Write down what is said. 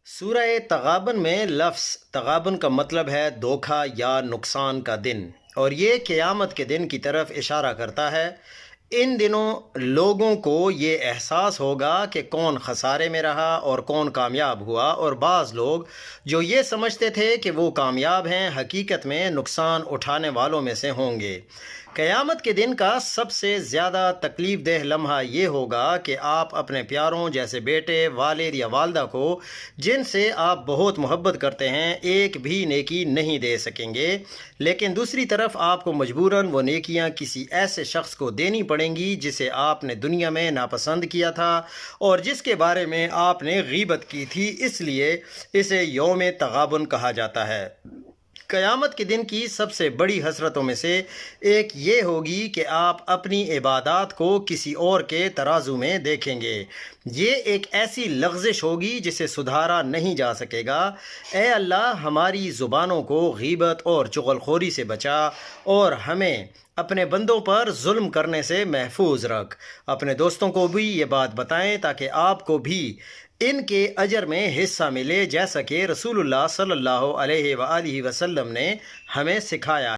سورہ تغابن میں لفظ تغابن کا مطلب ہے دھوکہ یا نقصان کا دن، اور یہ قیامت کے دن کی طرف اشارہ کرتا ہے۔ ان دنوں لوگوں کو یہ احساس ہوگا کہ کون خسارے میں رہا اور کون کامیاب ہوا، اور بعض لوگ جو یہ سمجھتے تھے کہ وہ کامیاب ہیں حقیقت میں نقصان اٹھانے والوں میں سے ہوں گے۔ قیامت کے دن کا سب سے زیادہ تکلیف دہ لمحہ یہ ہوگا کہ آپ اپنے پیاروں جیسے بیٹے، والد یا والدہ کو جن سے آپ بہت محبت کرتے ہیں ایک بھی نیکی نہیں دے سکیں گے، لیکن دوسری طرف آپ کو مجبوراً وہ نیکیاں کسی ایسے شخص کو دینی پڑیں گی جسے آپ نے دنیا میں ناپسند کیا تھا اور جس کے بارے میں آپ نے غیبت کی تھی، اس لیے اسے یوم تغابن کہا جاتا ہے۔ قیامت کے دن کی سب سے بڑی حسرتوں میں سے ایک یہ ہوگی کہ آپ اپنی عبادات کو کسی اور کے ترازو میں دیکھیں گے۔ یہ ایک ایسی لغزش ہوگی جسے سدھارا نہیں جا سکے گا۔ اے اللہ، ہماری زبانوں کو غیبت اور چغل خوری سے بچا اور ہمیں اپنے بندوں پر ظلم کرنے سے محفوظ رکھ۔ اپنے دوستوں کو بھی یہ بات بتائیں تاکہ آپ کو بھی ان کے اجر میں حصہ ملے، جیسا کہ رسول اللہ صلی اللہ علیہ وآلہ وسلم نے ہمیں سکھایا۔